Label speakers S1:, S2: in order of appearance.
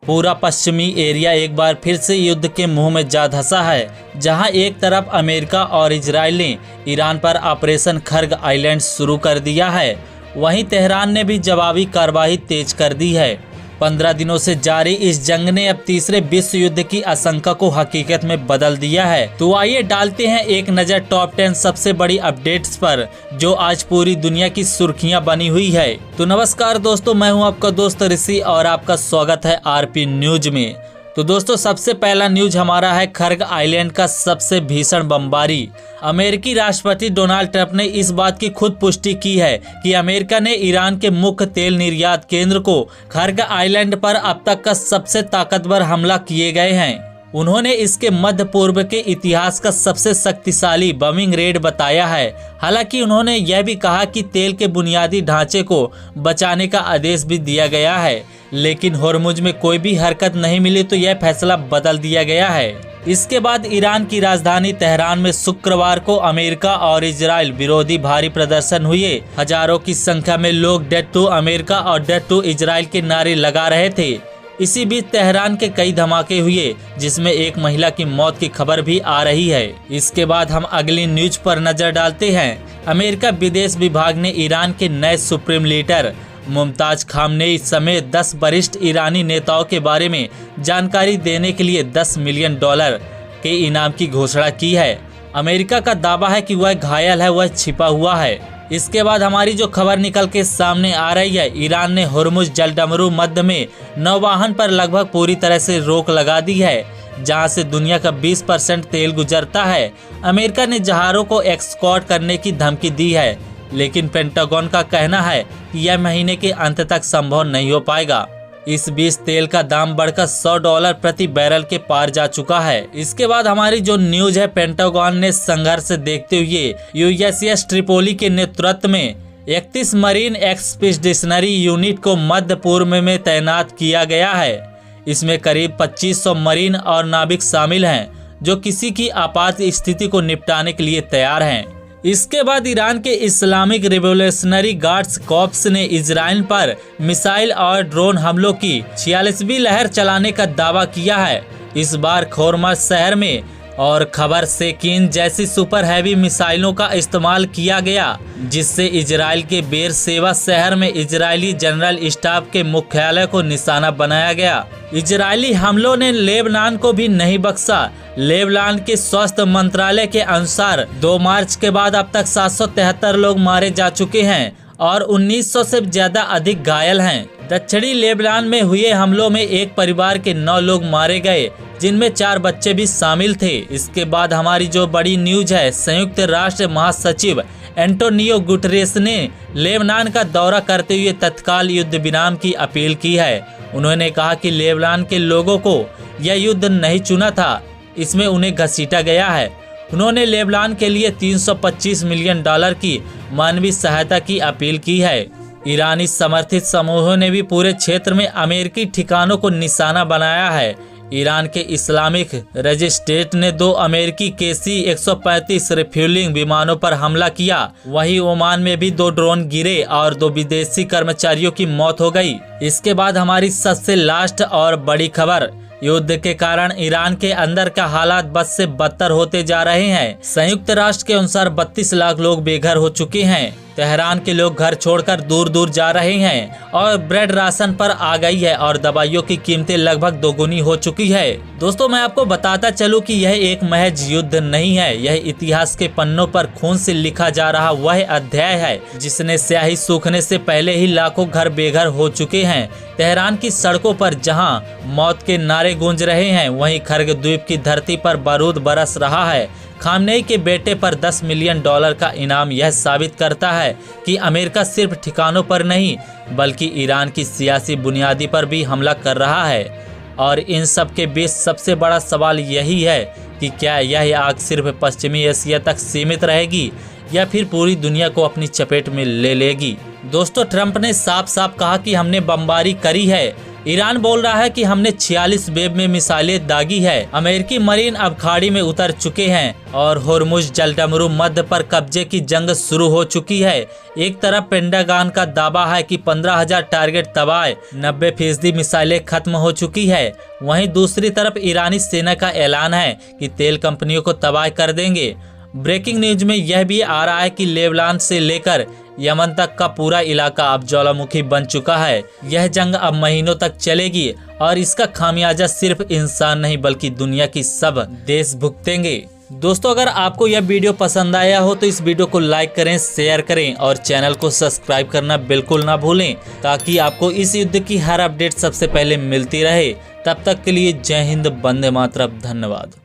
S1: पूरा पश्चिमी एरिया एक बार फिर से युद्ध के मुंह में जा धंसा है, जहां एक तरफ अमेरिका और इजराइल ने ईरान पर ऑपरेशन खर्ग आइलैंड शुरू कर दिया है, वहीं तेहरान ने भी जवाबी कार्रवाई तेज कर दी है। 15 दिनों से जारी इस जंग ने अब तीसरे विश्व युद्ध की आशंका को हकीकत में बदल दिया है। तो आइए डालते हैं एक नज़र टॉप 10 सबसे बड़ी अपडेट्स पर, जो आज पूरी दुनिया की सुर्खियां बनी हुई है। तो नमस्कार दोस्तों, मैं हूं आपका दोस्त ऋषि और आपका स्वागत है आरपी न्यूज में। तो दोस्तों, सबसे पहला न्यूज हमारा है खर्ग आइलैंड का सबसे भीषण बमबारी। अमेरिकी राष्ट्रपति डोनाल्ड ट्रंप ने इस बात की खुद पुष्टि की है कि अमेरिका ने ईरान के मुख्य तेल निर्यात केंद्र को खर्ग आइलैंड पर अब तक का सबसे ताकतवर हमला किए गए हैं। उन्होंने इसके मध्य पूर्व के इतिहास का सबसे शक्तिशाली बमिंग रेड बताया है। हालांकि उन्होंने यह भी कहा कि तेल के बुनियादी ढांचे को बचाने का आदेश भी दिया गया है, लेकिन होर्मुज में कोई भी हरकत नहीं मिली तो यह फैसला बदल दिया गया है। इसके बाद ईरान की राजधानी तेहरान में शुक्रवार को अमेरिका और इजराइल विरोधी भारी प्रदर्शन हुए। हजारों की संख्या में लोग डेथ टू अमेरिका और डेथ टू इजराइल के नारे लगा रहे थे। इसी बीच तेहरान के कई धमाके हुए, जिसमें एक महिला की मौत की खबर भी आ रही है। इसके बाद हम अगली न्यूज पर नजर डालते हैं। अमेरिका विदेश विभाग ने ईरान के नए सुप्रीम लीडर मुमताज खामनेई समेत 10 वरिष्ठ ईरानी नेताओं के बारे में जानकारी देने के लिए $10 मिलियन के इनाम की घोषणा की है। अमेरिका का दावा है कि वह घायल है, वह छिपा हुआ है। इसके बाद हमारी जो खबर निकल के सामने आ रही है, ईरान ने होर्मुज जलडमरू मध्य में नौवहन पर लगभग पूरी तरह से रोक लगा दी है, जहां से दुनिया का 20% तेल गुजरता है। अमेरिका ने जहाज़ों को एक्सकॉर्ट करने की धमकी दी है, लेकिन पेंटागन का कहना है कि यह महीने के अंत तक संभव नहीं हो पाएगा। इस बीच तेल का दाम बढ़कर $100 प्रति बैरल के पार जा चुका है। इसके बाद हमारी जो न्यूज है, पेंटागन ने संघर्ष से देखते हुए यूएसएस ट्रिपोली के नेतृत्व में 31 मरीन एक्सपीडिशनरी यूनिट को मध्य पूर्व में तैनात किया गया है। इसमें करीब 2500 मरीन और नाविक शामिल हैं, जो किसी की आपात स्थिति को निपटाने के लिए तैयार हैं। इसके बाद ईरान के इस्लामिक रिवोल्यूशनरी गार्ड्स कॉर्प्स ने इजराइल पर मिसाइल और ड्रोन हमलों की 46वीं लहर चलाने का दावा किया है। इस बार खोरमज शहर में और खबर सेकिन जैसी सुपर हैवी मिसाइलों का इस्तेमाल किया गया, जिससे इजराइल के बेरशेवा शहर में इजरायली जनरल स्टाफ के मुख्यालय को निशाना बनाया गया। इजरायली हमलों ने लेबनान को भी नहीं बख्शा। लेबनान के स्वास्थ्य मंत्रालय के अनुसार 2 मार्च के बाद अब तक 773 लोग मारे जा चुके हैं और 1900 से ज्यादा अधिक घायल हैं। दक्षिणी लेबनान में हुए हमलों में एक परिवार के 9 लोग मारे गए, जिनमें 4 बच्चे भी शामिल थे। इसके बाद हमारी जो बड़ी न्यूज है, संयुक्त राष्ट्र महासचिव एंटोनियो गुटरेस ने लेबनान का दौरा करते हुए तत्काल युद्ध विराम की अपील की है। उन्होंने कहा कि लेबनान के लोगों को यह युद्ध नहीं चुना था, इसमें उन्हें घसीटा गया है। उन्होंने लेबनान के लिए $325 मिलियन की मानवीय सहायता की अपील की है। ईरानी समर्थित समूहों ने भी पूरे क्षेत्र में अमेरिकी ठिकानों को निशाना बनाया है। ईरान के इस्लामिक रेजिस्टेंट ने 2 अमेरिकी KC-135 रिफ्यूलिंग विमानों पर हमला किया। वहीं ओमान में भी 2 ड्रोन गिरे और 2 विदेशी कर्मचारियों की मौत हो गई। इसके बाद हमारी सबसे लास्ट और बड़ी खबर, युद्ध के कारण ईरान के अंदर का हालात बद से बदतर होते जा रहे हैं। संयुक्त राष्ट्र के अनुसार 32 लाख लोग बेघर हो चुके हैं। तेहरान के लोग घर छोड़कर दूर दूर जा रहे हैं और ब्रेड राशन पर आ गई है और दवाइयों की कीमतें लगभग दोगुनी हो चुकी है। दोस्तों, मैं आपको बताता चलूं कि यह एक महज युद्ध नहीं है, यह इतिहास के पन्नों पर खून से लिखा जा रहा वह अध्याय है, जिसने स्याही सूखने से पहले ही लाखों घर बेघर हो चुके हैं। तेहरान की सड़कों पर जहां मौत के नारे गूंज रहे हैं, वहीं खर्ग द्वीप की धरती पर बारूद बरस रहा है। खामनेई के बेटे पर $10 मिलियन का इनाम यह साबित करता है कि अमेरिका सिर्फ ठिकानों पर नहीं, बल्कि ईरान की सियासी बुनियादी पर भी हमला कर रहा है। और इन सब के बीच सबसे बड़ा सवाल यही है कि क्या यह आग सिर्फ पश्चिमी एशिया तक सीमित रहेगी या फिर पूरी दुनिया को अपनी चपेट में ले लेगी। दोस्तों, ट्रंप ने साफ साफ कहा कि हमने बमबारी करी है, ईरान बोल रहा है कि हमने 46 वेब में मिसाइलें दागी है। अमेरिकी मरीन अब खाड़ी में उतर चुके हैं और होर्मुज जलडमरू मध्य पर कब्जे की जंग शुरू हो चुकी है। एक तरफ पेंटागन का दावा है कि 15,000 टारगेट तबाह, 90% मिसाइलें खत्म हो चुकी है। वहीं दूसरी तरफ ईरानी सेना का ऐलान है कि तेल कंपनियों को तबाह कर देंगे। ब्रेकिंग न्यूज में यह भी आ रहा है कि लेबनान से लेकर यमन तक का पूरा इलाका अब ज्वालामुखी बन चुका है। यह जंग अब महीनों तक चलेगी और इसका खामियाजा सिर्फ इंसान नहीं बल्कि दुनिया की सब देश भुगतेंगे। दोस्तों, अगर आपको यह वीडियो पसंद आया हो तो इस वीडियो को लाइक करें, शेयर करें और चैनल को सब्सक्राइब करना बिल्कुल ना भूलें, ताकि आपको इस युद्ध की हर अपडेट सबसे पहले मिलती रहे। तब तक के लिए जय हिंद, वंदे मातरम, धन्यवाद।